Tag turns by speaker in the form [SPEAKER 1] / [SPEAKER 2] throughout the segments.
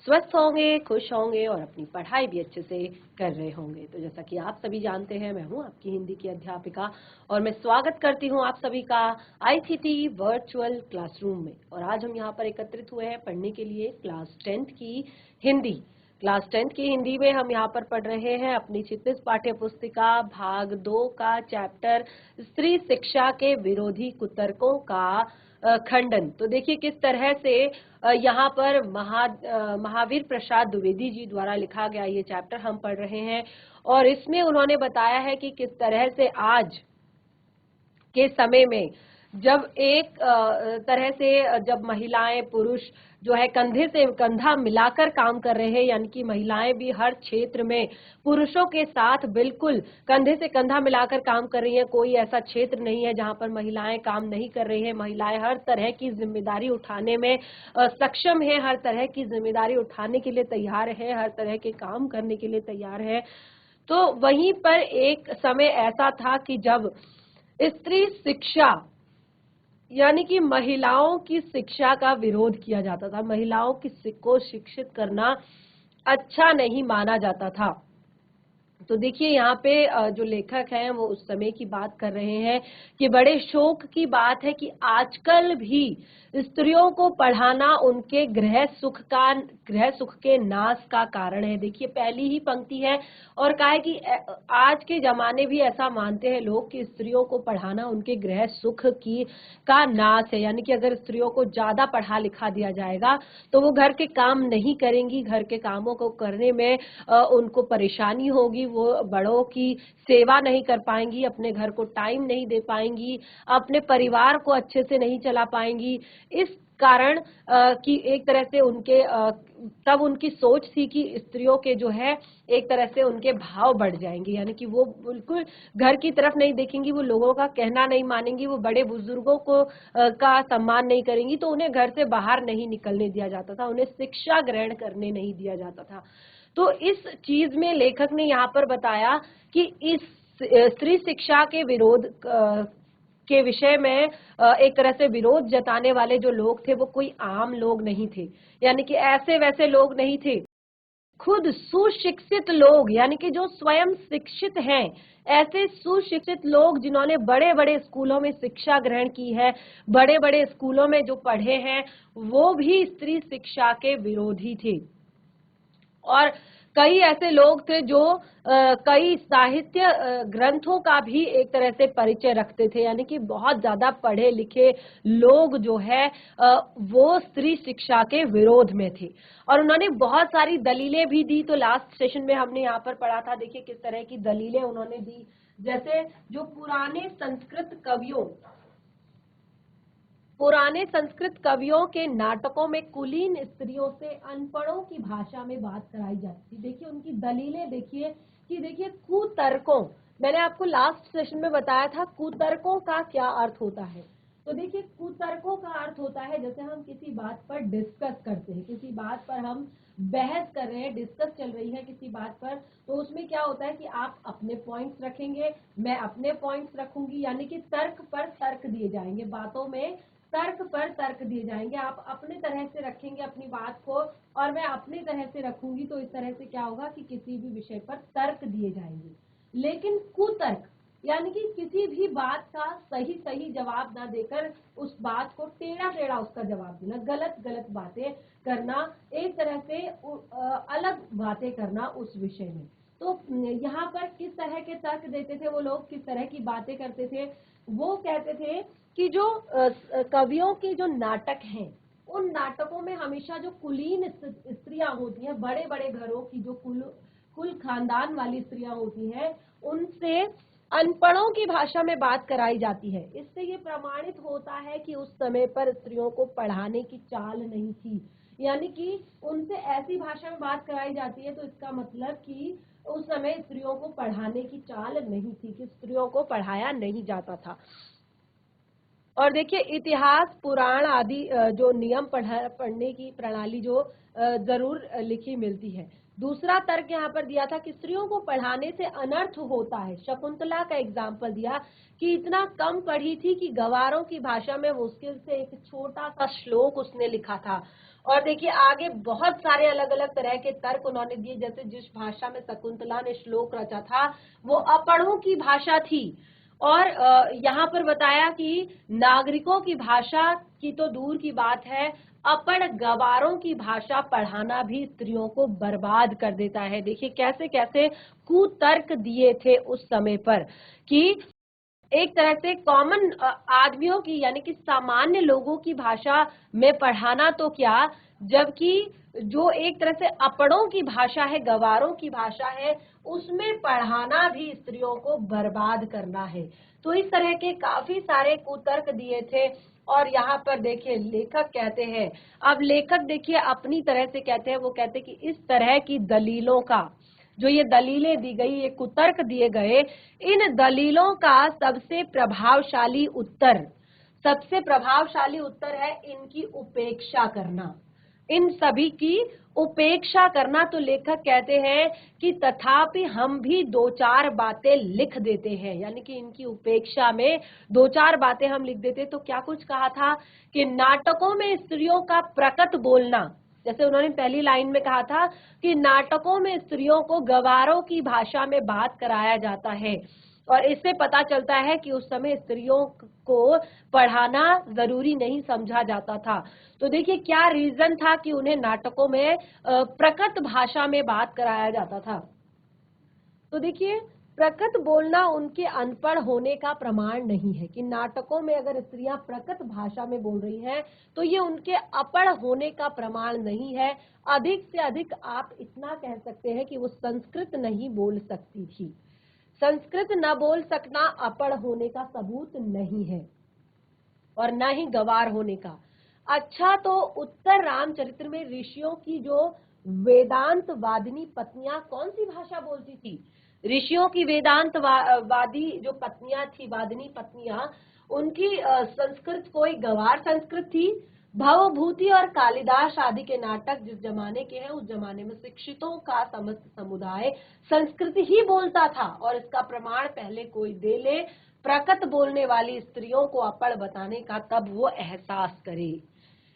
[SPEAKER 1] स्वस्थ होंगे, खुश होंगे और अपनी पढ़ाई भी अच्छे से कर रहे होंगे। तो जैसा कि आप सभी जानते हैं, मैं हूं आपकी हिंदी की अध्यापिका और मैं स्वागत करती हूं आप सभी का आईसीटी वर्चुअल क्लासरूम में। और आज हम यहां पर एकत्रित हुए हैं पढ़ने के लिए क्लास 10th की हिंदी। क्लास 10th की हिंदी में हम यहाँ पर पढ़ रहे हैं अपनी क्षितिज पाठ्य पुस्तिका भाग 2 का चैप्टर स्त्री शिक्षा के विरोधी कुतर्कों का खंडन। तो देखिए किस तरह से यहाँ पर महावीर प्रसाद द्विवेदी जी द्वारा लिखा गया ये चैप्टर हम पढ़ रहे हैं और इसमें उन्होंने बताया है कि किस तरह से आज के समय में जब एक तरह से जब महिलाएं पुरुष जो है कंधे से कंधा मिलाकर काम कर रहे हैं, यानी कि महिलाएं भी हर क्षेत्र में पुरुषों के साथ बिल्कुल कंधे से कंधा मिलाकर काम कर रही हैं। कोई ऐसा क्षेत्र नहीं है जहां पर महिलाएं काम नहीं कर रही हैं। महिलाएं हर तरह की जिम्मेदारी उठाने में सक्षम है, हर तरह की जिम्मेदारी उठाने के लिए तैयार है, हर तरह के काम करने के लिए तैयार है। तो वहीं पर एक समय ऐसा था कि जब स्त्री शिक्षा यानी कि महिलाओं की शिक्षा का विरोध किया जाता था, महिलाओं को शिक्षित करना अच्छा नहीं माना जाता था। तो देखिए यहाँ पे जो लेखक हैं वो उस समय की बात कर रहे हैं कि बड़े शोक की बात है कि आजकल भी स्त्रियों को पढ़ाना उनके गृह सुख के नाश का कारण है। देखिए पहली ही पंक्ति है और कहा है कि आज के जमाने भी ऐसा मानते हैं लोग कि स्त्रियों को पढ़ाना उनके गृह सुख का नाश है। यानी कि अगर स्त्रियों को ज्यादा पढ़ा लिखा दिया जाएगा तो वो घर के काम नहीं करेंगी, घर के कामों को करने में उनको परेशानी होगी, वो बड़ों की सेवा नहीं कर पाएंगी, अपने घर को टाइम नहीं दे पाएंगी, अपने परिवार को अच्छे से नहीं चला पाएंगी। इस कारण कि एक तरह से उनके तब उनकी सोच थी कि स्त्रियों के जो है एक तरह से उनके भाव बढ़ जाएंगे, यानी कि वो बिल्कुल घर की तरफ नहीं देखेंगी, वो लोगों का कहना नहीं मानेंगी, वो बड़े बुजुर्गों को का सम्मान नहीं करेंगी। तो उन्हें घर से बाहर नहीं निकलने दिया जाता था, उन्हें शिक्षा ग्रहण करने नहीं दिया जाता था। तो इस चीज में लेखक ने यहाँ पर बताया कि इस स्त्री शिक्षा के विरोध के विषय में एक तरह से विरोध जताने वाले जो लोग थे वो कोई आम लोग नहीं थे, यानी कि ऐसे वैसे लोग नहीं थे। खुद सुशिक्षित लोग, यानी कि जो स्वयं शिक्षित हैं, ऐसे सुशिक्षित लोग जिन्होंने बड़े बड़े स्कूलों में शिक्षा ग्रहण की है, बड़े बड़े स्कूलों में जो पढ़े हैं, वो भी स्त्री शिक्षा के विरोधी थे। और कई ऐसे लोग थे जो कई साहित्य ग्रंथों का भी एक तरह से परिचय रखते थे, यानी कि बहुत ज्यादा पढ़े लिखे लोग जो है वो स्त्री शिक्षा के विरोध में थे और उन्होंने बहुत सारी दलीलें भी दी। तो लास्ट सेशन में हमने यहाँ पर पढ़ा था, देखिए किस तरह की दलीलें उन्होंने दी। जैसे जो पुराने संस्कृत कवियों के नाटकों में कुलीन स्त्रियों से अनपढ़ों की भाषा में बात कराई जाती थी। देखिए उनकी दलीलें देखिए कि देखिए कुतर्कों, मैंने आपको लास्ट सेशन में बताया था कुतर्कों का क्या अर्थ होता है। तो देखिए कुतर्कों का अर्थ होता है जैसे हम किसी बात पर डिस्कस करते हैं, किसी बात पर हम बहस कर रहे हैं, डिस्कस चल रही है किसी बात पर, तो उसमें क्या होता है कि आप अपने पॉइंट्स रखेंगे, मैं अपने पॉइंट्स रखूंगी, यानी कि तर्क पर तर्क दिए जाएंगे, बातों में तर्क पर तर्क दिए जाएंगे। आप अपने तरह से रखेंगे अपनी बात को और मैं अपनी तरह से रखूंगी, तो इस तरह से क्या होगा कि किसी भी विषय पर तर्क दिए जाएंगे। लेकिन कुतर्क यानी कि किसी भी बात का सही सही जवाब ना देकर उस बात को टेढ़ा टेढ़ा उसका जवाब देना, गलत गलत बातें करना, एक तरह से अलग बातें करना उस विषय में। तो यहाँ पर किस तरह के तर्क देते थे वो लोग, किस तरह की बातें करते थे, वो कहते थे कि जो कवियों के जो नाटक हैं उन नाटकों में हमेशा जो कुलीन स्त्रियां होती हैं, बड़े बड़े घरों की जो कुल खानदान वाली स्त्रियां होती हैं, उनसे अनपढ़ों की भाषा में बात कराई जाती है। इससे ये प्रमाणित होता है कि उस समय पर स्त्रियों को पढ़ाने की चाल नहीं थी, यानी कि उनसे ऐसी भाषा में बात कराई जाती है, तो इसका मतलब कि उस समय स्त्रियों को पढ़ाने की चाल नहीं थी, कि स्त्रियों को पढ़ाया नहीं जाता था। और देखिए इतिहास पुराण आदि जो नियम पढ़ने की प्रणाली जो जरूर लिखी मिलती है। दूसरा तर्क यहाँ पर दिया था कि स्त्रियों को पढ़ाने से अनर्थ होता है। शकुंतला का एग्जाम्पल दिया कि इतना कम पढ़ी थी कि गवारों की भाषा में मुश्किल से एक छोटा सा श्लोक उसने लिखा था। और देखिए आगे बहुत सारे अलग अलग तरह के तर्क उन्होंने दिए, जैसे जिस भाषा में शकुंतला ने श्लोक रचा था वो अपढ़ों की भाषा थी। और यहाँ पर बताया कि नागरिकों की भाषा की तो दूर की बात है, अपढ़ गवारों की भाषा पढ़ाना भी स्त्रियों को बर्बाद कर देता है। देखिए कैसे कैसे कुतर्क दिए थे उस समय पर कि एक तरह से कॉमन आदमियों की यानी कि सामान्य लोगों की भाषा में पढ़ाना तो क्या, जबकि जो एक तरह से अपड़ों की भाषा है, गवारों की भाषा है, उसमें पढ़ाना भी स्त्रियों को बर्बाद करना है। तो इस तरह के काफी सारे कुतर्क दिए थे। और यहाँ पर देखिए लेखक कहते हैं, अब लेखक देखिए अपनी तरह से कहते हैं, वो कहते हैं कि इस तरह की दलीलों का, जो ये दलीलें दी गई, ये कुतर्क दिए गए, इन दलीलों का सबसे प्रभावशाली उत्तर है इनकी उपेक्षा करना, इन सभी की उपेक्षा करना। तो लेखक कहते हैं कि तथापि हम भी दो चार बातें लिख देते हैं, यानी कि इनकी उपेक्षा में दो चार बातें हम लिख देते। तो क्या कुछ कहा था कि नाटकों में स्त्रियों का प्रकट बोलना, जैसे उन्होंने पहली लाइन में कहा था कि नाटकों में स्त्रियों को गवारों की भाषा में बात कराया जाता है, और इससे पता चलता है कि उस समय स्त्रियों को पढ़ाना जरूरी नहीं समझा जाता था। तो देखिए क्या रीजन था कि उन्हें नाटकों में प्रकट भाषा में बात कराया जाता था। तो देखिए प्रकट बोलना उनके अनपढ़ होने का प्रमाण नहीं है, कि नाटकों में अगर स्त्रियां प्रकट भाषा में बोल रही हैं तो ये उनके अपढ़ होने का प्रमाण नहीं है। अधिक से अधिक आप इतना कह सकते हैं कि वो संस्कृत नहीं बोल सकती थी। संस्कृत न बोल सकना अपढ़ होने का सबूत नहीं है और न ही गवार होने का। अच्छा, तो उत्तर रामचरित्र में ऋषियों की जो वेदांत वादिनी पत्नियां कौन सी भाषा बोलती थी? ऋषियों की वेदांत वादी जो पत्नियां थी, वादिनी पत्नियां, उनकी संस्कृत कोई गवार संस्कृत थी? भवभूति और कालिदास आदि के नाटक जिस जमाने के हैं, उस जमाने में शिक्षितों का समस्त समुदाय संस्कृत ही बोलता था, और इसका प्रमाण पहले कोई दे ले, प्रकट बोलने वाली स्त्रियों को अपढ़ बताने का, तब वो एहसास करे।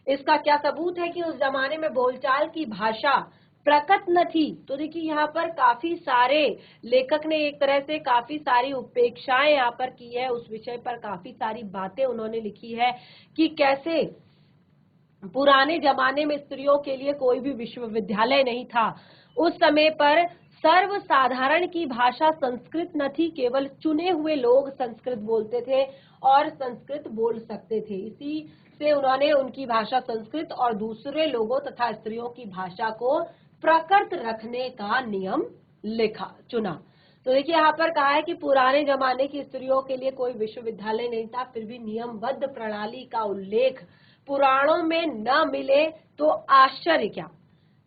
[SPEAKER 1] इसका क्या सबूत है कि उस जमाने में बोलचाल की भाषा प्रकट न थी? तो देखिए यहाँ पर काफी सारे लेखक ने एक तरह से काफी सारी उपेक्षाएं यहाँ पर की है, उस विषय पर काफी सारी बातें उन्होंने लिखी है कि कैसे पुराने जमाने में स्त्रियों के लिए कोई भी विश्वविद्यालय नहीं था। उस समय पर सर्वसाधारण की भाषा संस्कृत न थी, केवल चुने हुए लोग संस्कृत बोलते थे और संस्कृत बोल सकते थे। इसी से उन्होंने उनकी भाषा संस्कृत और दूसरे लोगों तथा स्त्रियों की भाषा को प्रकट रखने का नियम चुना। तो देखिए यहाँ पर कहा है कि पुराने जमाने की स्त्रियों के लिए कोई विश्वविद्यालय नहीं था, फिर भी नियमबद्ध प्रणाली का उल्लेख पुराणों में न मिले तो आश्चर्य क्या।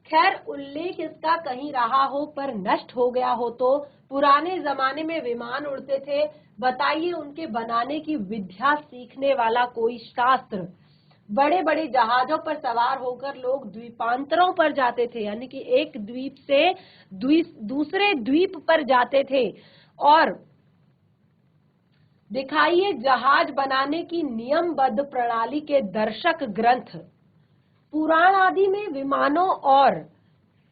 [SPEAKER 1] खैर उल्लेख इसका कहीं रहा हो पर नष्ट हो गया हो तो। पुराने जमाने में विमान उड़ते थे, बताइए उनके बनाने की विद्या सीखने वाला कोई शास्त्र। बड़े बड़े जहाजों पर सवार होकर लोग द्वीपांतरों पर जाते थे, यानी कि एक द्वीप से दूसरे द्वीप पर जाते थे। और दिखाइए जहाज बनाने की नियमबद्ध प्रणाली के दर्शक ग्रंथ। पुराण आदि में विमानों और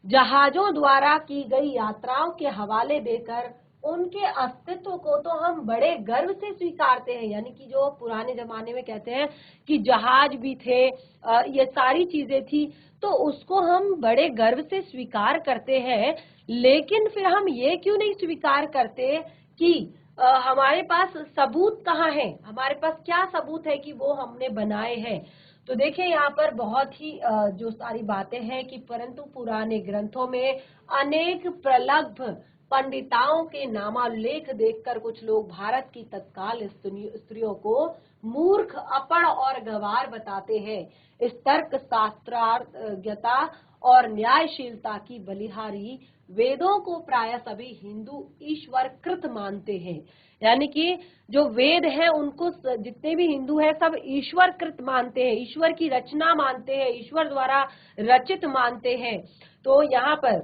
[SPEAKER 1] जहाजों द्वारा की गई यात्राओं के हवाले देकर उनके अस्तित्व को तो हम बड़े गर्व से स्वीकारते हैं, यानी कि जो पुराने जमाने में कहते हैं कि जहाज भी थे, ये सारी चीजें थी, तो उसको हम बड़े गर्व से स्वीकार करते हैं। लेकिन फिर हम ये क्यों नहीं स्वीकार करते कि हमारे पास सबूत कहाँ है, हमारे पास क्या सबूत है कि वो हमने बनाए हैं? तो देखिए यहाँ पर बहुत ही जो सारी बातें हैं कि परंतु पुराने ग्रंथों में अनेक प्रगल्भ पंडिताओं के नामालेख देखकर कुछ लोग भारत की तत्काल स्त्रियों को मूर्ख, अपढ़ और गंवार बताते हैं। इस तर्क शास्त्रार्थज्ञता और न्यायशीलता की बलिहारी वेदों को प्राय सभी हिंदू ईश्वरकृत मानते हैं, यानी कि जो वेद है उनको जितने भी हिंदू हैं सब ईश्वरकृत मानते हैं, ईश्वर की रचना मानते हैं, ईश्वर द्वारा रचित मानते हैं। तो यहाँ पर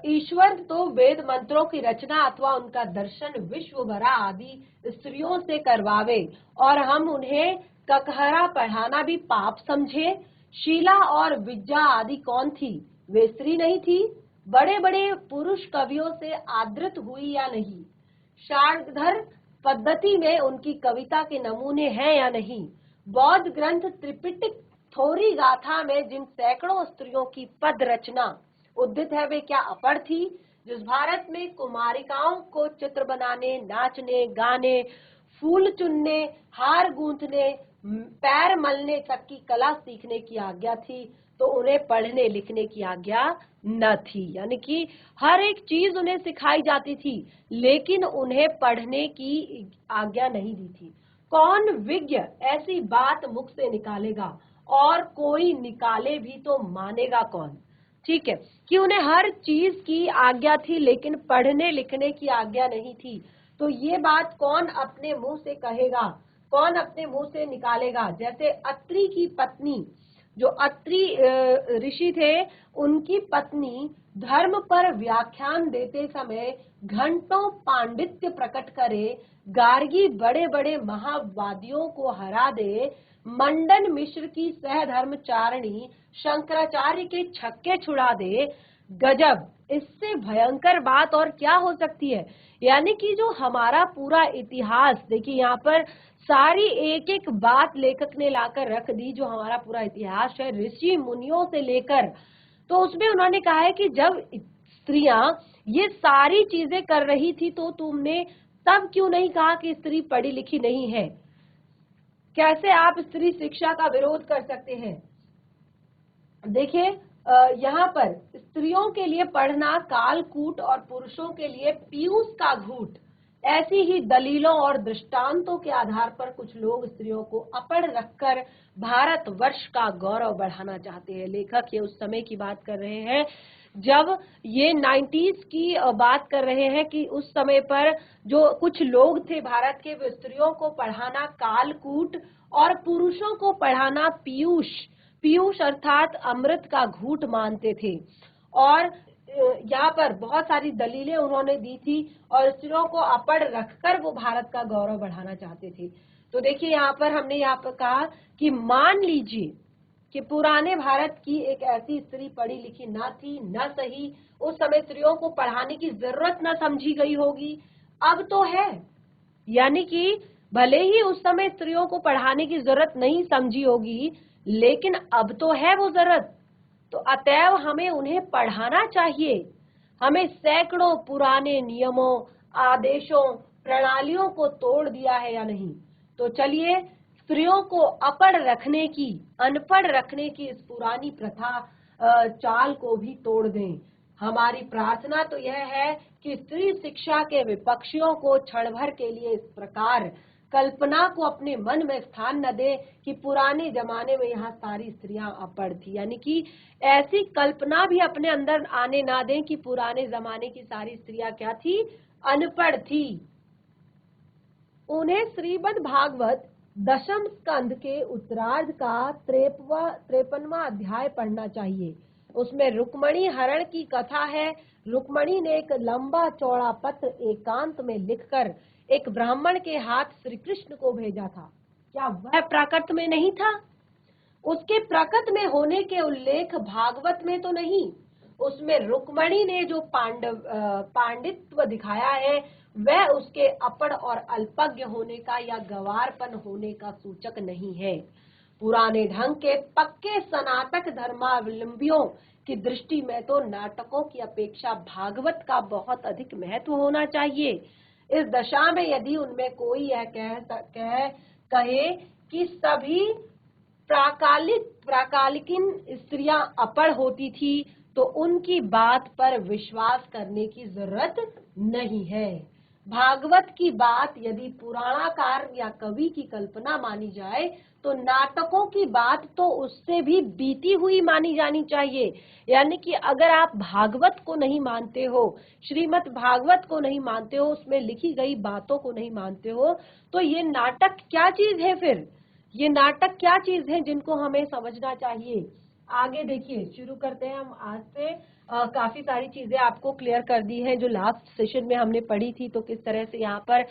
[SPEAKER 1] ईश्वर तो वेद मंत्रों की रचना अथवा उनका दर्शन विश्व भरा आदि स्त्रियों से करवावे और हम उन्हें ककहरा पढ़ाना भी पाप समझे। शीला और विद्या आदि कौन थी? वे स्त्री नहीं थी? बड़े बड़े पुरुष कवियों से आदृत हुई या नहीं? शार्ंगधर पद्धति में उनकी कविता के नमूने हैं या नहीं? बौद्ध ग्रंथ त्रिपिटक थोरी गाथा में जिन सैकड़ों स्त्रियों की पद रचना उद्धृत है वे क्या अपढ़ थी? जिस भारत में कुमारिकाओं को चित्र बनाने, नाचने, गाने, फूल चुनने, हार गूंथने, पैर मलने तक की कला सीखने की आज्ञा थी, तो उन्हें पढ़ने लिखने की आज्ञा न थी। यानी कि हर एक चीज उन्हें सिखाई जाती थी, लेकिन उन्हें पढ़ने की आज्ञा नहीं दी थी। कौन विज्ञ ऐसी बात मुख से निकालेगा? और कोई निकाले भी तो मानेगा कौन? ठीक है, कि उन्हें हर चीज की आज्ञा थी लेकिन पढ़ने लिखने की आज्ञा नहीं थी। तो ये बात कौन अपने मुंह से कहेगा, कौन अपने मुंह से निकालेगा? जैसे अत्रि की पत्नी, जो अत्रि ऋषि थे, उनकी पत्नी धर्म पर व्याख्यान देते समय घंटों पांडित्य प्रकट करे, गार्गी बड़े बड़े महावादियों को हरा दे, मंडन मिश्र की सहधर्मचारिणी शंकराचार्य के छक्के छुड़ा दे। गजब, इससे भयंकर बात और क्या हो सकती है? यानी कि जो हमारा पूरा इतिहास, देखिए यहाँ पर सारी एक एक बात लेखक ने लाकर रख दी, जो हमारा पूरा इतिहास है ऋषि मुनियों से लेकर, तो उसमें उन्होंने कहा है कि जब स्त्रियां ये सारी चीजें कर रही थी तो तुमने तब क्यों नहीं कहा कि स्त्री पढ़ी लिखी नहीं है? कैसे आप स्त्री शिक्षा का विरोध कर सकते हैं? देखिए यहाँ पर स्त्रियों के लिए पढ़ना कालकूट और पुरुषों के लिए पीयूष का घूट, ऐसी ही दलीलों और दृष्टांतों के आधार पर कुछ लोग स्त्रियों को अपढ़ रखकर भारत वर्ष का गौरव बढ़ाना चाहते हैं। लेखक ये उस समय की बात कर रहे हैं जब ये 90s की बात कर रहे हैं कि उस समय पर जो कुछ लोग थे भारत के, वो स्त्रियों को पढ़ाना कालकूट और पुरुषों को पढ़ाना पीयूष, पीयूष अर्थात अमृत का घूट मानते थे। और यहाँ पर बहुत सारी दलीलें उन्होंने दी थी और स्त्रियों को अपढ़ रखकर वो भारत का गौरव बढ़ाना चाहते थे। तो देखिए यहाँ पर हमने यहाँ पर कहा कि मान लीजिए कि पुराने भारत की एक ऐसी स्त्री पढ़ी लिखी ना थी, न सही उस समय स्त्रियों को पढ़ाने की जरूरत न समझी गई होगी, अब तो है। यानी कि भले ही उस समय स्त्रियों को पढ़ाने की जरूरत नहीं समझी होगी, लेकिन अब तो है वो जरूरत, तो अतएव हमें उन्हें पढ़ाना चाहिए। हमें सैकड़ों पुराने नियमों, आदेशों, प्रणालियों को तोड़ दिया है या नहीं? तो चलिए स्त्रियों को अपढ़ रखने की, अनपढ़ रखने की इस पुरानी प्रथा चाल को भी तोड़ दें। हमारी प्रार्थना तो यह है कि स्त्री शिक्षा के विपक्षियों को क्षण भर के लिए इस प्रकार कल्पना को अपने मन में स्थान न दे कि पुराने जमाने में यहाँ सारी स्त्रियां अपढ़ थी। यानी कि ऐसी कल्पना भी अपने अंदर आने ना दें कि पुराने जमाने की सारी स्त्रियां क्या थी? अनपढ़ थी। उन्हें श्रीमद् भागवत दशम स्कंद के उत्तरार्ध का 53वां अध्याय पढ़ना चाहिए। उसमें रुक्मणी हरण की कथा है। रुक्मणी ने एक लंबा चौड़ा पत्र एकांत में लिखकर एक ब्राह्मण के हाथ श्री कृष्ण को भेजा था। क्या वह प्राकृत में नहीं था? उसके प्रकट में होने के उल्लेख भागवत में तो नहीं। उसमें रुक्मणी ने जो पांडित्व दिखाया है वह उसके अपढ़ और अल्पज्ञ होने का या गवारपन होने का सूचक नहीं है। पुराने ढंग के पक्के सनातक धर्मावलंबियों की दृष्टि में तो नाटकों की अपेक्षा भागवत का बहुत अधिक महत्व होना चाहिए। इस दशा में यदि उनमें कोई यह कहे कि सभी प्राकालिकिन स्त्रियां अपढ़ होती थी, तो उनकी बात पर विश्वास करने की जरूरत नहीं है। भागवत की बात यदि पुराणाकार या कवि की कल्पना मानी जाए तो नाटकों की बात तो उससे भी बीती हुई मानी जानी चाहिए। यानी कि अगर आप भागवत को नहीं मानते हो, श्रीमद् भागवत को नहीं मानते हो, उसमें लिखी गई बातों को नहीं मानते हो, तो ये नाटक क्या चीज है? फिर ये नाटक क्या चीज है जिनको हमें समझना चाहिए? आगे देखिए, शुरू करते हैं हम आज से। काफी सारी चीजें आपको क्लियर कर दी है जो लास्ट सेशन में हमने पढ़ी थी। तो किस तरह से यहाँ पर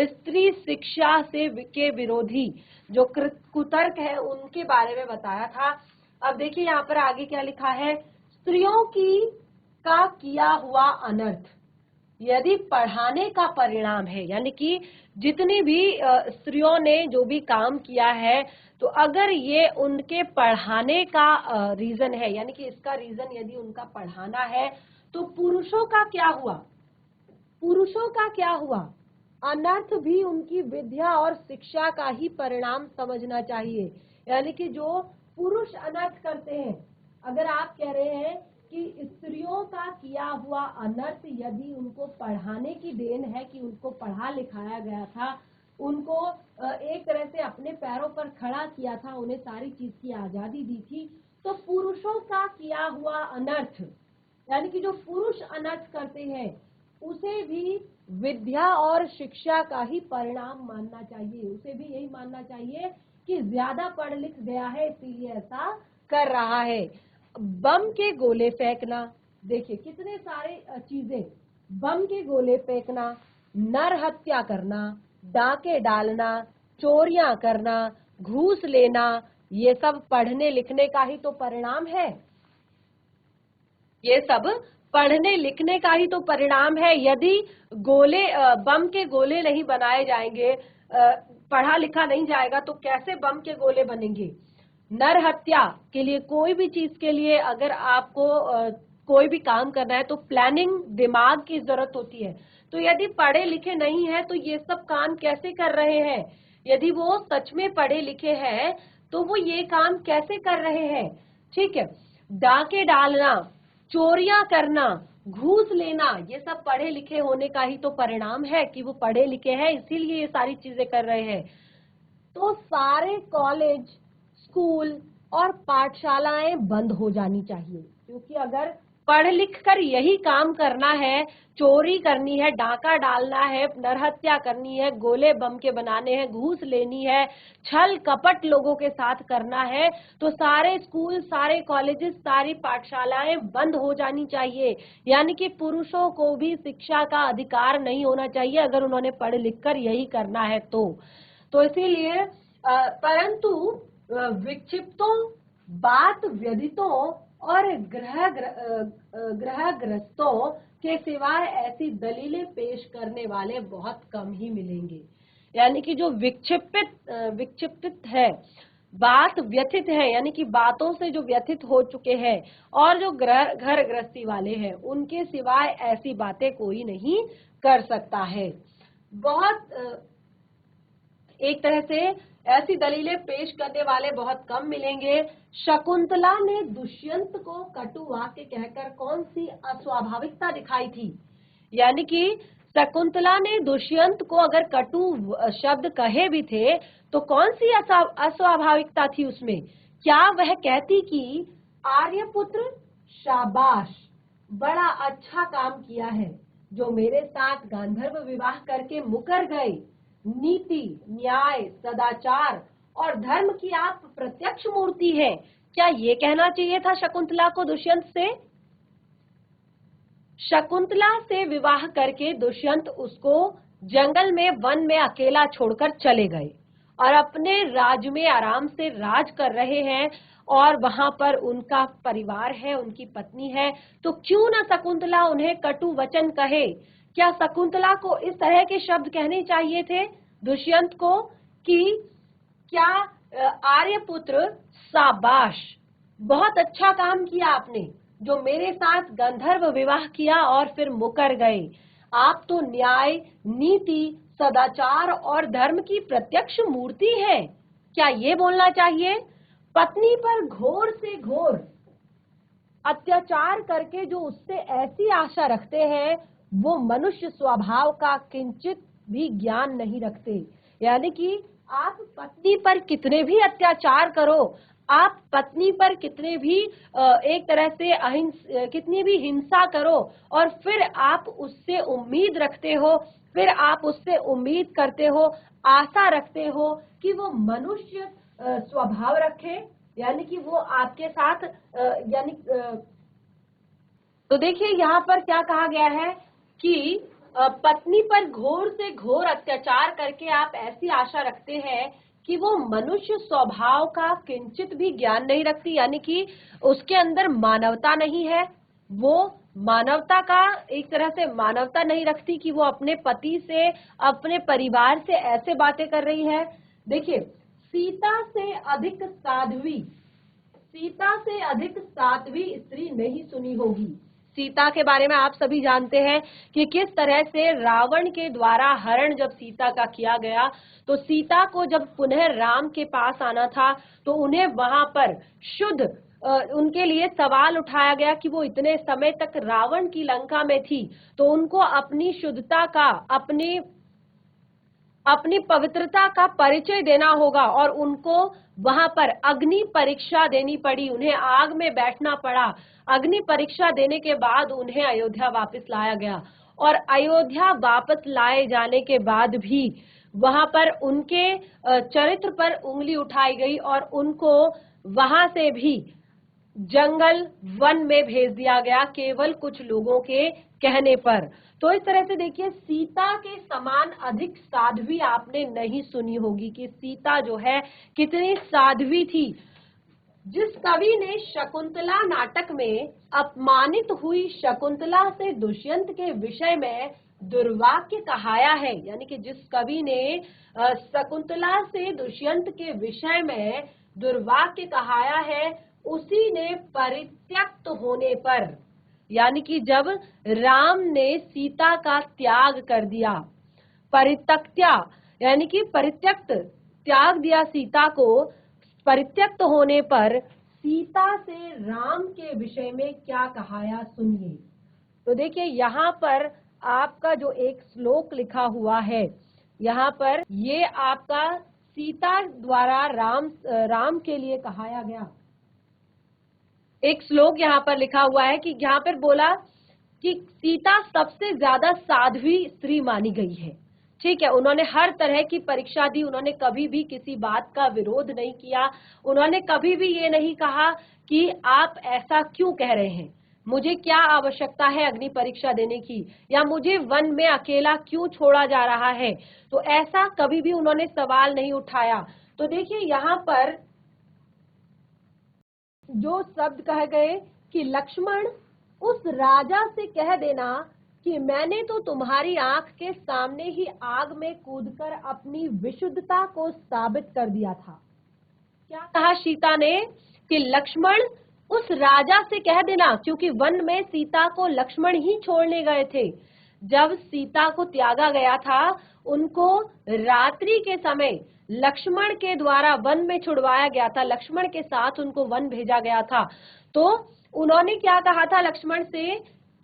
[SPEAKER 1] स्त्री शिक्षा से के विरोधी जो कुतर्क है उनके बारे में बताया था। अब देखिए यहाँ पर आगे क्या लिखा है, स्त्रियों की का किया हुआ अनर्थ यदि पढ़ाने का परिणाम है, यानी कि जितनी भी स्त्रियों ने जो भी काम किया है, तो अगर ये उनके पढ़ाने का रीजन है, यानी कि इसका रीजन यदि उनका पढ़ाना है, तो पुरुषों का क्या हुआ, पुरुषों का क्या हुआ, अनर्थ भी उनकी विद्या और शिक्षा का ही परिणाम समझना चाहिए। यानी कि जो पुरुष अनर्थ करते हैं, अगर आप कह रहे हैं कि स्त्रियों का किया हुआ अनर्थ यदि उनको पढ़ाने की देन है, कि उनको पढ़ा लिखाया गया था, उनको एक तरह से अपने पैरों पर खड़ा किया था, उन्हें सारी चीज की आजादी दी थी, तो पुरुषों का किया हुआ अनर्थ, यानी कि जो पुरुष अनर्थ करते हैं, उसे भी विद्या और शिक्षा का ही परिणाम मानना चाहिए। उसे भी यही मानना चाहिए कि ज्यादा पढ़ लिख गया है इसीलिए ऐसा कर रहा है। बम के गोले फेंकना, देखिए कितने सारे चीजें, बम के गोले फेंकना, नर हत्या करना, डाके डालना, चोरियां करना, घूस लेना, ये सब पढ़ने लिखने का ही तो परिणाम है। ये सब पढ़ने लिखने का ही तो परिणाम है। यदि गोले बम के गोले नहीं बनाए जाएंगे, पढ़ा लिखा नहीं जाएगा, तो कैसे बम के गोले बनेंगे। नर हत्या के लिए, कोई भी चीज के लिए अगर आपको कोई भी काम करना है तो प्लानिंग, दिमाग की जरूरत होती है। तो यदि पढ़े लिखे नहीं है तो ये सब काम कैसे कर रहे हैं। यदि वो सच में पढ़े लिखे हैं तो वो ये काम कैसे कर रहे हैं। ठीक है, डाके डालना, चोरियां करना, घूस लेना, ये सब पढ़े लिखे होने का ही तो परिणाम है कि वो पढ़े लिखे हैं, इसीलिए ये सारी चीजें कर रहे हैं। तो सारे कॉलेज, स्कूल और पाठशालाएं बंद हो जानी चाहिए, क्योंकि अगर पढ़ लिख कर यही काम करना है, चोरी करनी है, डाका डालना है, नरहत्या करनी है, गोले बम के बनाने हैं, घूस लेनी है, छल कपट लोगों के साथ करना है, तो सारे स्कूल, सारे कॉलेजेस, सारी पाठशालाएं बंद हो जानी चाहिए। यानी कि पुरुषों को भी शिक्षा का अधिकार नहीं होना चाहिए अगर उन्होंने पढ़ लिख कर यही करना है तो इसीलिए परंतु विक्षिप्तों, बात व्यधितों और ग्रहग्रस्तों के सिवाय ऐसी दलीलें पेश करने वाले बहुत कम ही मिलेंगे। यानी कि जो विक्षिप्त है, बात व्यथित है, यानी कि बातों से जो व्यथित हो चुके हैं, और जो घर गृहस्थी वाले हैं, उनके सिवाय ऐसी बातें कोई नहीं कर सकता है। बहुत एक तरह से ऐसी दलीलें पेश करने वाले बहुत कम मिलेंगे। शकुंतला ने दुष्यंत को कटु वाक्य कहकर कौन सी अस्वाभाविकता दिखाई थी। यानी कि शकुंतला ने दुष्यंत को अगर कटु शब्द कहे भी थे तो कौन सी अस्वाभाविकता थी उसमें। क्या वह कहती कि आर्यपुत्र शाबाश, बड़ा अच्छा काम किया है जो मेरे साथ गांधर्व विवाह करके मुकर गए। नीति, न्याय, सदाचार और धर्म की आप प्रत्यक्ष मूर्ति हैं। क्या ये कहना चाहिए था शकुंतला को दुष्यंत से। शकुंतला से विवाह करके दुष्यंत उसको जंगल में, वन में अकेला छोड़कर चले गए और अपने राज में आराम से राज कर रहे हैं, और वहां पर उनका परिवार है, उनकी पत्नी है। तो क्यों ना शकुंतला उन्हें कटु वचन कहे। क्या शकुंतला को इस तरह के शब्द कहने चाहिए थे दुष्यंत को कि क्या आर्यपुत्र शाबाश, बहुत अच्छा काम किया आपने जो मेरे साथ गंधर्व विवाह किया और फिर मुकर गए। आप तो न्याय, नीति, सदाचार और धर्म की प्रत्यक्ष मूर्ति है। क्या ये बोलना चाहिए। पत्नी पर घोर से घोर अत्याचार करके जो उससे ऐसी आशा रखते हैं, वो मनुष्य स्वभाव का किंचित भी ज्ञान नहीं रखते। यानी कि आप पत्नी पर कितने भी अत्याचार करो, आप पत्नी पर कितने भी एक तरह से कितनी भी हिंसा करो, और फिर आप उससे उम्मीद रखते हो, फिर आप उससे उम्मीद करते हो, आशा रखते हो कि वो मनुष्य स्वभाव रखे, यानी कि वो आपके साथ तो देखिए यहाँ पर क्या कहा गया है कि पत्नी पर घोर से घोर अत्याचार करके आप ऐसी आशा रखते हैं कि वो मनुष्य स्वभाव का किंचित भी ज्ञान नहीं रखती, यानी कि उसके अंदर मानवता नहीं है, वो मानवता का एक तरह से मानवता नहीं रखती कि वो अपने पति से, अपने परिवार से ऐसे बातें कर रही है। देखिए, सीता से अधिक साध्वी स्त्री नहीं सुनी होगी। सीता के बारे में आप सभी जानते हैं कि किस तरह से रावण के द्वारा हरण जब सीता का किया गया, तो सीता को जब पुनः राम के पास आना था तो उन्हें वहां पर उनके लिए सवाल उठाया गया कि वो इतने समय तक रावण की लंका में थी, तो उनको अपनी शुद्धता का, अपनी पवित्रता का परिचय देना होगा और उनको वहां पर अग्नि परीक्षा देनी पड़ी, उन्हें आग में बैठना पड़ा। अग्नि परीक्षा देने के बाद उन्हें अयोध्या वापस लाया गया और अयोध्या वापस लाए जाने के बाद भी वहां पर उनके चरित्र पर उंगली उठाई गई और उनको वहां से भी जंगल वन में भेज दिया गया केवल कुछ लोगों के कहने पर। तो इस तरह से देखिए, सीता के समान अधिक साध्वी आपने नहीं सुनी होगी कि सीता जो है कितनी साध्वी थी। जिस कवि ने शकुंतला नाटक में अपमानित हुई शकुंतला से दुष्यंत के विषय में दुर्वाक्य कहाया है, यानी कि जिस कवि ने शकुंतला से दुष्यंत के विषय में दुर्वाक्य कहाया है, उसी ने परित्यक्त होने पर, यानी कि जब राम ने सीता का त्याग कर दिया, परित्यक्त्या यानी कि परित्यक्त, त्याग दिया सीता को, परित्यक्त होने पर सीता से राम के विषय में क्या कहाया सुनिए। तो देखिए यहाँ पर आपका जो एक श्लोक लिखा हुआ है, यहाँ पर ये आपका सीता द्वारा राम के लिए कहाया गया एक श्लोक यहाँ पर लिखा हुआ है कि यहाँ पर बोला कि सीता सबसे ज्यादा साध्वी स्त्री मानी गई है। ठीक है, उन्होंने हर तरह की परीक्षा दी, उन्होंने कभी भी किसी बात का विरोध नहीं किया, उन्होंने कभी भी ये नहीं कहा कि आप ऐसा क्यों कह रहे हैं, मुझे क्या आवश्यकता है अग्नि परीक्षा देने की, या मुझे वन में अकेला क्यों छोड़ा जा रहा है। तो ऐसा कभी भी उन्होंने सवाल नहीं उठाया। तो देखिए यहाँ पर जो शब्द कहे गए कि लक्ष्मण उस राजा से कह देना कि मैंने तो तुम्हारी आंख के सामने ही आग में कूदकर अपनी विशुद्धता को साबित कर दिया था। क्या कहा सीता ने कि लक्ष्मण उस राजा से कह देना, क्योंकि वन में सीता को लक्ष्मण ही छोड़ने गए थे। जब सीता को त्यागा गया था, उनको रात्रि के समय लक्ष्मण के द्वारा वन में छुड़वाया गया था, लक्ष्मण के साथ उनको वन भेजा गया था। तो उन्होंने क्या कहा था लक्ष्मण से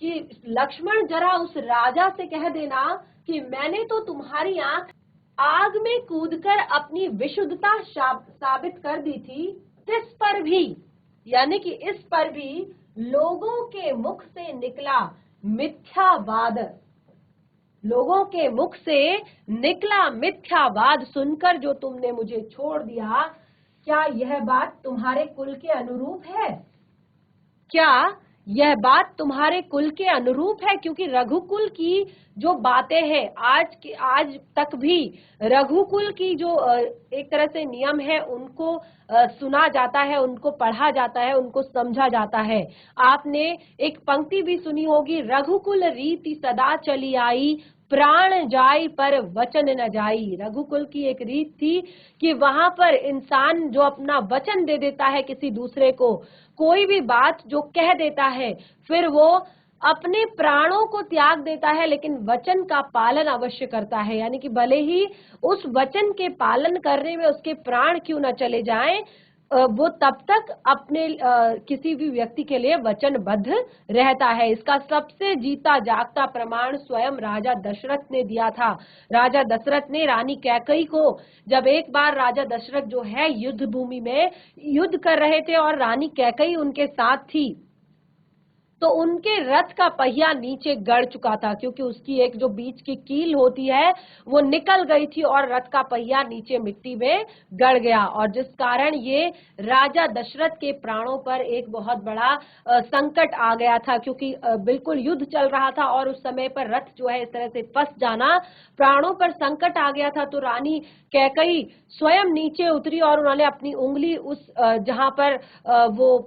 [SPEAKER 1] कि लक्ष्मण जरा उस राजा से कह देना कि मैंने तो तुम्हारी आग में कूदकर अपनी विशुद्धता साबित कर दी थी, इस पर भी, यानी कि इस पर भी लोगों के मुख से निकला मिथ्यावाद, लोगों के मुख से निकला मिथ्यावाद सुनकर जो तुमने मुझे छोड़ दिया, क्या यह बात तुम्हारे कुल के अनुरूप है? क्या यह बात तुम्हारे कुल के अनुरूप है? क्योंकि रघुकुल की जो बातें हैं, आज तक भी रघुकुल की जो एक तरह से नियम है, उनको सुना जाता है, उनको पढ़ा जाता है, उनको समझा जाता है। आपने एक पंक्ति भी सुनी होगी, रघुकुल रीति सदा चली आई, प्राण जाई पर वचन न जाई। रघुकुल की एक रीत थी कि वहां पर इंसान जो अपना वचन दे देता है किसी दूसरे को, कोई भी बात जो कह देता है, फिर वो अपने प्राणों को त्याग देता है, लेकिन वचन का पालन अवश्य करता है। यानी कि भले ही उस वचन के पालन करने में उसके प्राण क्यों न चले जाएं, वो तब तक अपने किसी भी व्यक्ति के लिए वचनबद्ध रहता है। इसका सबसे जीता जागता प्रमाण स्वयं राजा दशरथ ने दिया था। राजा दशरथ ने रानी कैकई को, जब एक बार राजा दशरथ जो है युद्ध भूमि में युद्ध कर रहे थे और रानी कैकई उनके साथ थी, तो उनके रथ का पहिया नीचे गड़ चुका था, क्योंकि उसकी एक जो बीच की कील होती है वो निकल गई थी और रथ का पहिया नीचे मिट्टी में गड़ गया, और जिस कारण ये राजा दशरथ के प्राणों पर एक बहुत बड़ा संकट आ गया था, क्योंकि बिल्कुल युद्ध चल रहा था और उस समय पर रथ जो है इस तरह से फंस जाना, प्राणों पर संकट आ गया था। तो रानी कैकई स्वयं नीचे उतरी और उन्होंने अपनी उंगली उस जहां पर वो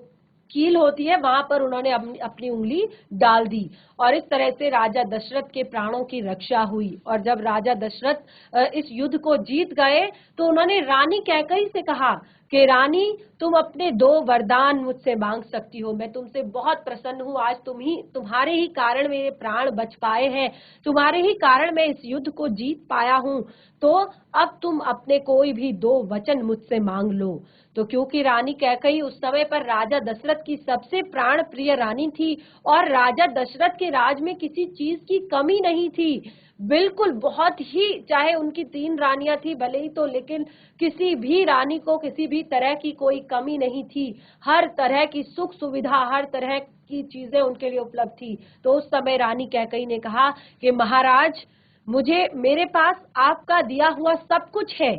[SPEAKER 1] कील होती है वहां पर उन्होंने अपनी उंगली डाल दी, और इस तरह से राजा दशरथ के प्राणों की रक्षा हुई। और जब राजा दशरथ इस युद्ध को जीत गए तो उन्होंने रानी कैकई से कहा कि रानी, तुम अपने 2 वरदान मुझसे मांग सकती हो, मैं तुमसे बहुत प्रसन्न हूँ, आज तुम्हारे ही कारण मेरे प्राण बच पाए हैं, तुम्हारे ही कारण मैं इस युद्ध को जीत पाया हूँ, तो अब तुम अपने कोई भी 2 वचन मुझसे मांग लो। तो क्योंकि रानी कैकई उस समय पर राजा दशरथ की सबसे प्राण प्रिय रानी थी और राजा दशरथ के राज में किसी चीज की कमी नहीं थी, बिल्कुल बहुत ही, चाहे उनकी 3 रानियां थी भले ही तो, लेकिन किसी भी रानी को किसी भी तरह की कोई कमी नहीं थी, हर तरह की सुख सुविधा, हर तरह की चीजें उनके लिए उपलब्ध थी। तो उस समय रानी कैकई ने कहा कि महाराज, मेरे पास आपका दिया हुआ सब कुछ है,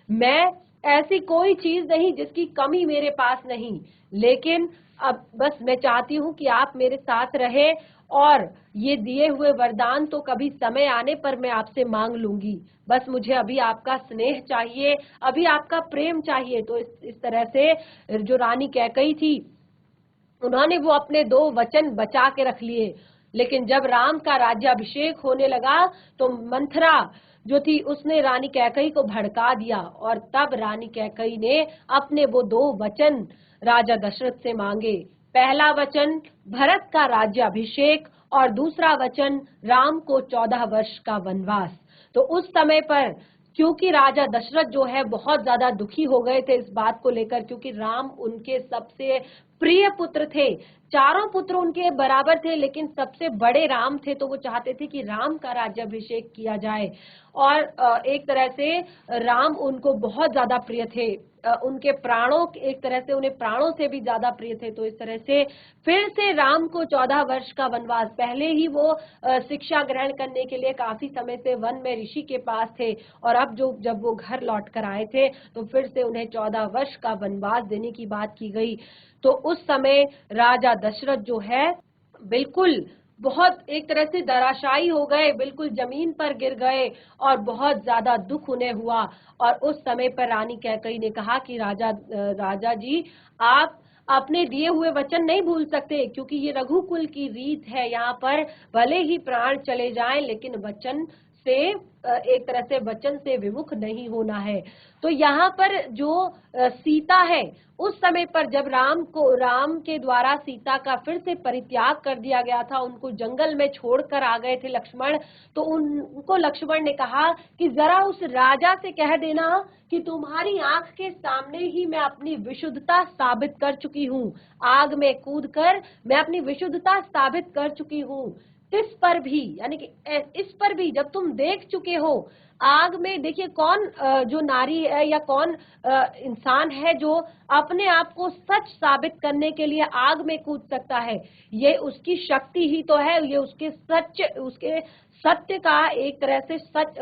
[SPEAKER 1] मैं ऐसी कोई चीज नहीं जिसकी कमी मेरे पास नहीं, लेकिन अब बस मैं चाहती हूँ कि आप मेरे साथ रहे, और ये दिए हुए वरदान तो कभी समय आने पर मैं आपसे मांग लूंगी, बस मुझे अभी आपका स्नेह चाहिए, अभी आपका प्रेम चाहिए। तो इस तरह से जो रानी कैकई थी उन्होंने वो अपने 2 वचन बचा के रख लिए। लेकिन जब राम का राज्याभिषेक होने लगा तो मंथरा जो थी उसने रानी कैकई को भड़का दिया, और तब रानी कैकई ने अपने वो 2 वचन राजा दशरथ से मांगे। पहला वचन भरत का राज्याभिषेक और दूसरा वचन राम को 14 वर्ष का वनवास। तो उस समय पर क्योंकि राजा दशरथ जो है बहुत ज्यादा दुखी हो गए थे इस बात को लेकर, क्योंकि राम उनके सबसे प्रिय पुत्र थे, चारों पुत्र उनके बराबर थे, लेकिन सबसे बड़े राम थे, तो वो चाहते थे कि राम का राज्याभिषेक किया जाए। और एक तरह से राम उनको बहुत ज्यादा प्रिय थे, उनके प्राणों, एक तरह से उन्हें प्राणों से भी ज्यादा प्रिय थे। तो इस तरह से फिर से राम को 14 वर्ष का वनवास, पहले ही वो शिक्षा ग्रहण करने के लिए काफी समय से वन में ऋषि के पास थे, और अब जब वो घर लौट कर आए थे तो फिर से उन्हें 14 वर्ष का वनवास देने की बात की गई। तो उस समय राजा दशरथ जो है बिल्कुल बहुत एक तरह से धराशायी हो गए, बिल्कुल जमीन पर गिर गए और बहुत ज्यादा दुख उन्हें हुआ। और उस समय पर रानी कैकई ने कहा कि राजा जी, आप अपने दिए हुए वचन नहीं भूल सकते, क्योंकि ये रघुकुल की रीत है, यहाँ पर भले ही प्राण चले जाएं लेकिन वचन से एक तरह से वचन से विमुख नहीं होना है। तो यहाँ पर जो सीता है, उस समय पर जब राम के द्वारा सीता का फिर से परित्याग कर दिया गया था, उनको जंगल में छोड़कर आ गए थे लक्ष्मण, तो उनको लक्ष्मण ने कहा कि जरा उस राजा से कह देना कि तुम्हारी आंख के सामने ही मैं अपनी विशुद्धता साबित कर चुकी हूँ, आग में कूदकर मैं अपनी विशुद्धता साबित कर चुकी हूँ। इस पर भी, यानी कि इस पर भी जब तुम देख चुके हो आग में, देखिए कौन जो नारी है या कौन इंसान है जो अपने आप को सच साबित करने के लिए आग में कूद सकता है, ये उसकी शक्ति ही तो है, ये उसके सत्य का एक तरह से सच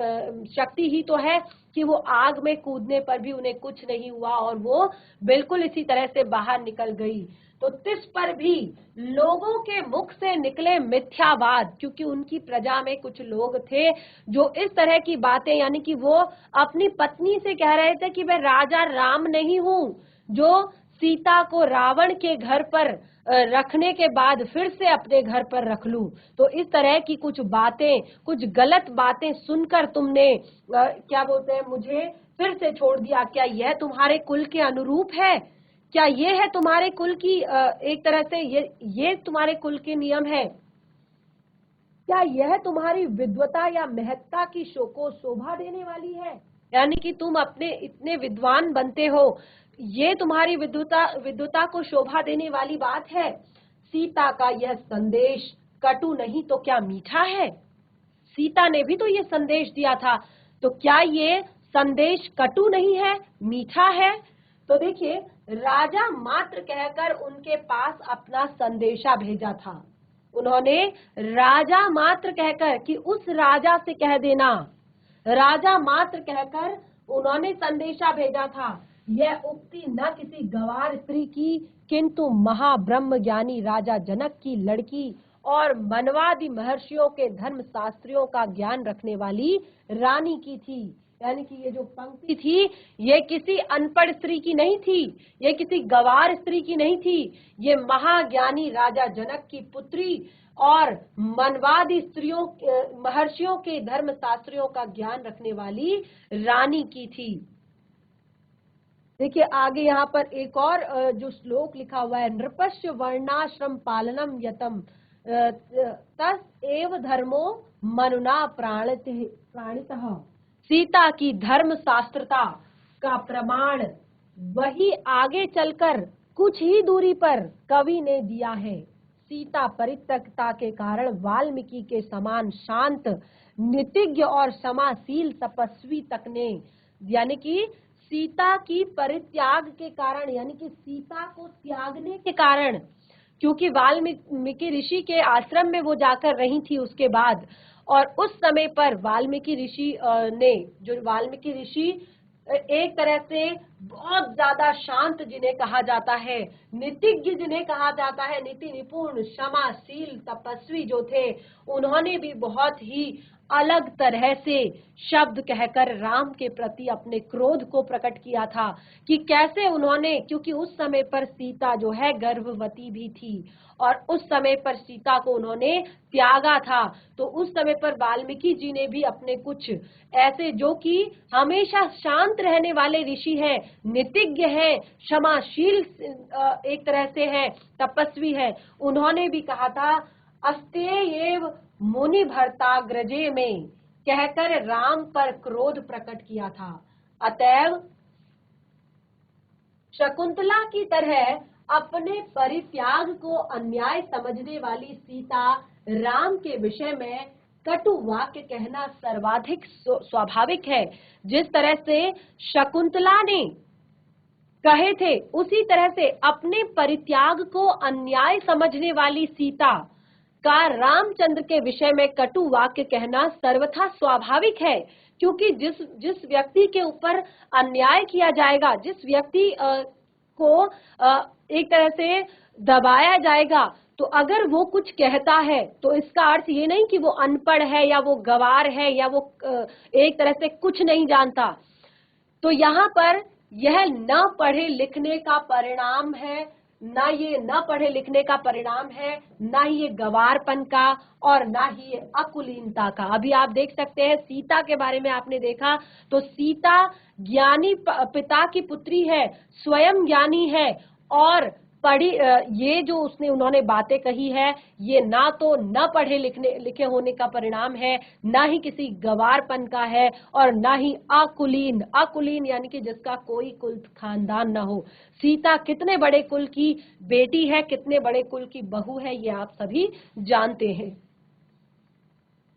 [SPEAKER 1] शक्ति ही तो है कि वो आग में कूदने पर भी उन्हें कुछ नहीं हुआ और वो बिल्कुल इसी तरह से बाहर निकल गई। तो तिस पर भी लोगों के मुख से निकले मिथ्यावाद, क्योंकि उनकी प्रजा में कुछ लोग थे जो इस तरह की बातें, यानी कि वो अपनी पत्नी से कह रहे थे कि मैं राजा राम नहीं हूँ जो सीता को रावण के घर पर रखने के बाद फिर से अपने घर पर रख लूं। तो इस तरह की कुछ बातें, कुछ गलत बातें सुनकर तुमने क्या बोलते हैं, मुझे फिर से छोड़ दिया, क्या यह तुम्हारे कुल के अनुरूप है? क्या ये है तुम्हारे कुल की एक तरह से ये तुम्हारे कुल के नियम है? क्या यह तुम्हारी विद्वता या महत्ता की को शोभा देने वाली है? यानी कि तुम अपने इतने विद्वान बनते हो, ये तुम्हारी विद्वता को शोभा देने वाली बात है? सीता का यह संदेश कटु नहीं तो क्या मीठा है? सीता ने भी तो ये संदेश दिया था, तो क्या ये संदेश कटु नहीं है, मीठा है? तो देखिए, राजा मात्र कहकर उनके पास अपना संदेशा भेजा था, उन्होंने राजा मात्र कहकर कि उस राजा से कह देना, राजा मात्र कहकर उन्होंने संदेशा भेजा था। यह उक्ति न किसी गवार स्त्री की, किंतु महाब्रह्म ज्ञानी राजा जनक की लड़की और मनवादी महर्षियों के धर्म शास्त्रियों का ज्ञान रखने वाली रानी की थी। यानी कि ये जो पंक्ति थी ये किसी अनपढ़ स्त्री की नहीं थी, ये किसी गवार स्त्री की नहीं थी, ये महाज्ञानी राजा जनक की पुत्री और मनवादी स्त्रियों महर्षियों के धर्म शास्त्रियों का ज्ञान रखने वाली रानी की थी। देखिए आगे यहाँ पर एक और जो श्लोक लिखा हुआ है, नृपस्य वर्णाश्रम पालनम यतम तस एव धर्मो मनुना प्राणितः। सीता की धर्म शास्त्रता का प्रमाण वही आगे चलकर कुछ ही दूरी पर कवि ने दिया है। सीता परित्यक्ता के कारण वाल्मीकि के समान शांत, नीतिज्ञ और क्षमाशील तपस्वी तक ने, यानी कि सीता की परित्याग के कारण, यानी कि सीता को त्यागने के कारण, क्योंकि वाल्मीकि ऋषि के आश्रम में वो जाकर रही थी उसके बाद, और उस समय पर वाल्मीकि ऋषि ने, जो वाल्मीकि ऋषि एक तरह से बहुत ज्यादा शांत जिन्हें कहा जाता है, नीतिज्ञ जिन्हें कहा जाता है, नीति निपुण, क्षमाशील तपस्वी जो थे, उन्होंने भी बहुत ही अलग तरह से शब्द कहकर राम के प्रति अपने क्रोध को प्रकट किया था कि कैसे उन्होंने, क्योंकि उस समय पर सीता जो है गर्भवती भी थी और उस समय पर सीता को उन्होंने त्यागा था। तो उस समय पर वाल्मीकि जी ने भी अपने कुछ ऐसे, जो कि हमेशा शांत रहने वाले ऋषि हैं, नीतिज्ञ हैं, क्षमाशील एक तरह से है, तपस्वी है, उन्होंने भी कहा था अस्तेयेव मुनि भर्ताग्रजे में, कहकर राम पर क्रोध प्रकट किया था। अतएव शकुंतला की तरह अपने परित्याग को अन्याय समझने वाली सीता राम के विषय में कटु वाक्य कहना सर्वाधिक स्वाभाविक है। जिस तरह से शकुंतला ने कहे थे, उसी तरह से अपने परित्याग को अन्याय समझने वाली सीता का रामचंद्र के विषय में कटु वाक्य कहना सर्वथा स्वाभाविक है, क्योंकि जिस व्यक्ति के ऊपर अन्याय किया जाएगा, जिस व्यक्ति को एक तरह से दबाया जाएगा, तो अगर वो कुछ कहता है तो इसका अर्थ ये नहीं कि वो अनपढ़ है या वो गवार है या वो एक तरह से कुछ नहीं जानता। तो यहाँ पर यह न पढ़े लिखने का परिणाम है, ना ये न पढ़े लिखने का परिणाम है, ना ही ये गवारपन का और ना ही ये अकुलीनता का। अभी आप देख सकते हैं सीता के बारे में आपने देखा, तो सीता ज्ञानी पिता की पुत्री है, स्वयं ज्ञानी है, और पढ़ी, ये जो उन्होंने बातें कही है, ये ना तो न पढ़े लिखे होने का परिणाम है, ना ही किसी गवारपन का है, और ना ही अकुलीन यानी कि जिसका कोई कुल खानदान न हो। सीता कितने बड़े कुल की बेटी है, कितने बड़े कुल की बहू है, ये आप सभी जानते हैं।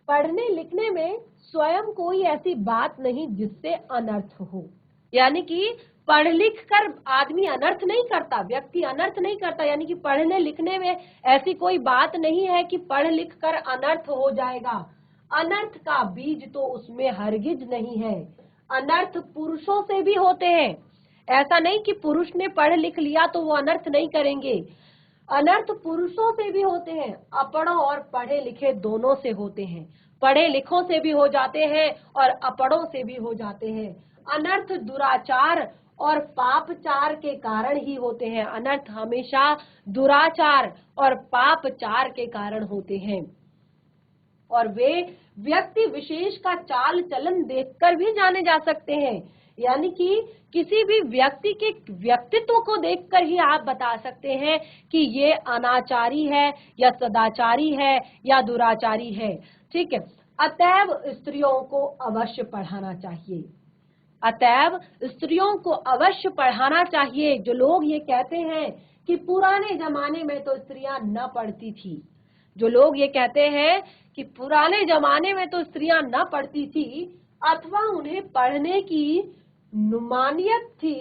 [SPEAKER 1] पढ़ने लिखने में स्वयं कोई ऐसी बात नहीं जिससे अनर्थ हो, यानी कि पढ़ लिख कर आदमी अनर्थ नहीं करता, व्यक्ति अनर्थ नहीं करता, यानी कि पढ़ने लिखने में ऐसी कोई बात नहीं है कि पढ़ लिख कर अनर्थ हो जाएगा। अनर्थ का बीज तो उसमें हरगिज नहीं है। अनर्थ पुरुषों से भी होते हैं, ऐसा नहीं कि पुरुष ने पढ़ लिख लिया तो वो अनर्थ नहीं करेंगे। अनर्थ पुरुषों से भी होते हैं, अपढ़ों और पढ़े लिखे दोनों से होते हैं। पढ़े लिखों से भी हो जाते हैं और अपढ़ों से भी हो जाते हैं। अनर्थ दुराचार और पापचार के कारण ही होते हैं। अनर्थ हमेशा दुराचार और पापचार के कारण होते हैं, और वे व्यक्ति विशेष का चाल चलन देखकर भी जाने जा सकते हैं। यानी कि किसी भी व्यक्ति के व्यक्तित्व को देखकर ही आप बता सकते हैं कि ये अनाचारी है या सदाचारी है या दुराचारी है। ठीक है, अतएव स्त्रियों को अवश्य पढ़ाना चाहिए। अतएव स्त्रियों को अवश्य पढ़ाना चाहिए। जो लोग ये कहते हैं कि पुराने जमाने में तो स्त्रियां न पढ़ती थी, जो लोग ये कहते हैं कि पुराने जमाने में तो स्त्रियां न पढ़ती थी, अथवा उन्हें पढ़ने की नुमानियत थी,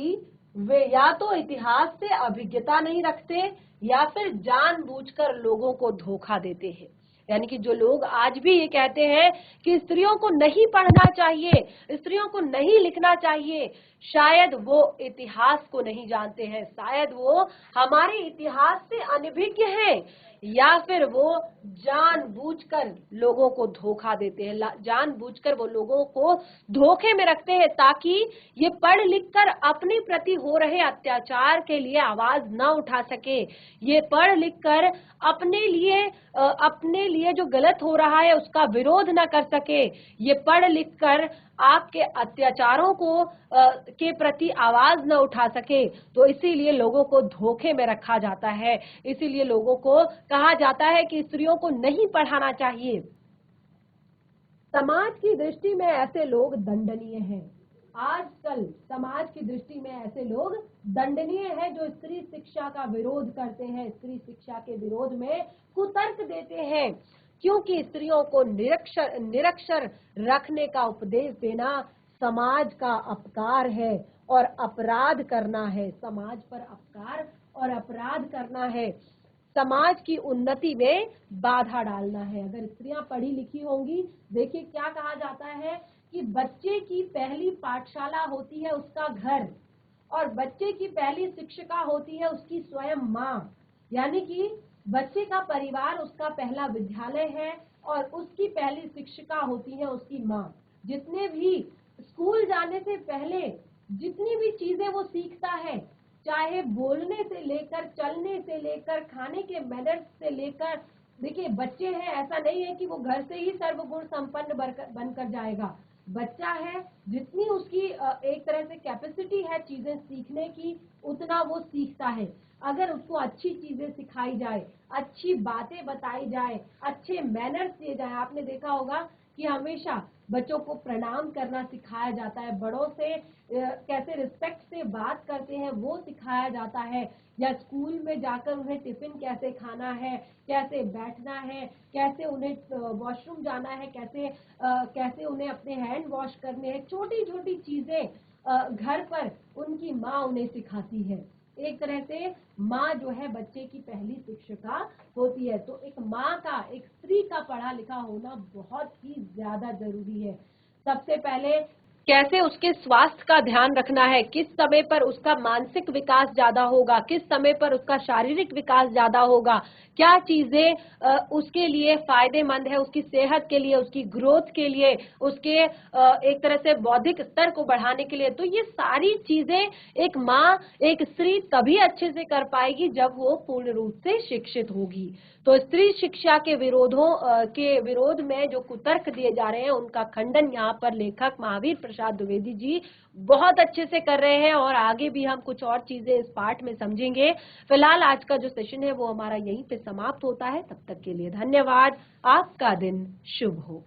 [SPEAKER 1] वे या तो इतिहास से अभिज्ञता नहीं रखते या फिर जानबूझकर लोगों को धोखा देते हैं। यानी कि जो लोग आज भी ये कहते हैं कि स्त्रियों को नहीं पढ़ना चाहिए, स्त्रियों को नहीं लिखना चाहिए, शायद वो इतिहास को नहीं जानते हैं, शायद वो हमारे इतिहास से अनभिज्ञ हैं, या फिर वो जानबूझकर लोगों को धोखा देते हैं, जानबूझकर वो लोगों को धोखे में रखते हैं ताकि ये पढ़ लिख कर अपने प्रति हो रहे अत्याचार के लिए आवाज न उठा सके, ये पढ़ लिख कर अपने लिए जो गलत हो रहा है उसका विरोध न कर सके, ये पढ़ लिख कर आपके अत्याचारों को के प्रति आवाज न उठा सके। तो इसीलिए लोगों को धोखे में रखा जाता है, इसीलिए लोगों को कहा जाता है कि स्त्रियों को नहीं पढ़ाना चाहिए। समाज की दृष्टि में ऐसे लोग दंडनीय हैं। आजकल समाज की दृष्टि में ऐसे लोग दंडनीय हैं जो स्त्री शिक्षा का विरोध करते हैं, स्त्री शिक्षा के विरोध में कुतर्क देते हैं, क्योंकि स्त्रियों को निरक्षर रखने का उपदेश देना समाज का अपकार है और अपराध करना है, समाज पर अपकार और अपराध करना है, समाज की उन्नति में बाधा डालना है। अगर स्त्रियां पढ़ी लिखी होंगी, देखिए क्या कहा जाता है कि बच्चे की पहली पाठशाला होती है उसका घर, और बच्चे की पहली शिक्षिका होती है उसकी स्वयं माँ। यानी कि बच्चे का परिवार उसका पहला विद्यालय है और उसकी पहली शिक्षिका होती है उसकी माँ। जितने भी स्कूल जाने से पहले जितनी भी चीजें वो सीखता है, चाहे बोलने से लेकर, चलने से लेकर, खाने के मैनर्स से लेकर, देखिए बच्चे हैं, ऐसा नहीं है कि वो घर से ही सर्वगुण संपन्न बनकर जाएगा। बच्चा है, जितनी उसकी एक तरह से कैपेसिटी है चीजें सीखने की, उतना वो सीखता है। अगर उसको अच्छी चीजें सिखाई जाए, अच्छी बातें बताई जाए, अच्छे मैनर्स दिए जाए, आपने देखा होगा कि हमेशा बच्चों को प्रणाम करना सिखाया जाता है, बड़ों से कैसे रिस्पेक्ट से बात करते हैं वो सिखाया जाता है, या स्कूल में जाकर उन्हें टिफिन कैसे खाना है, कैसे बैठना है, कैसे उन्हें वॉशरूम जाना है, कैसे उन्हें अपने हैंड वॉश करने हैं, छोटी छोटी चीजें घर पर उनकी माँ उन्हें सिखाती है। एक तरह से माँ जो है बच्चे की पहली शिक्षिका होती है। तो एक माँ का, एक स्त्री का पढ़ा लिखा होना बहुत ही ज्यादा जरूरी है। सबसे पहले कैसे उसके स्वास्थ्य का ध्यान रखना है, किस समय पर उसका मानसिक विकास ज्यादा होगा, किस समय पर उसका शारीरिक विकास ज्यादा होगा, क्या चीजें उसके लिए फायदेमंद है, उसकी सेहत के लिए, उसकी ग्रोथ के लिए, उसके एक तरह से बौद्धिक स्तर को बढ़ाने के लिए। तो ये सारी चीजें एक माँ, एक स्त्री तभी अच्छे से कर पाएगी जब वो पूर्ण रूप से शिक्षित होगी। तो स्त्री शिक्षा के विरोध में जो कुतर्क दिए जा रहे हैं उनका खंडन यहाँ पर लेखक महावीर प्रसाद द्विवेदी जी बहुत अच्छे से कर रहे हैं, और आगे भी हम कुछ और चीजें इस पाठ में समझेंगे। फिलहाल आज का जो सेशन है वो हमारा यहीं पे समाप्त होता है। तब तक के लिए धन्यवाद। आपका दिन शुभ हो।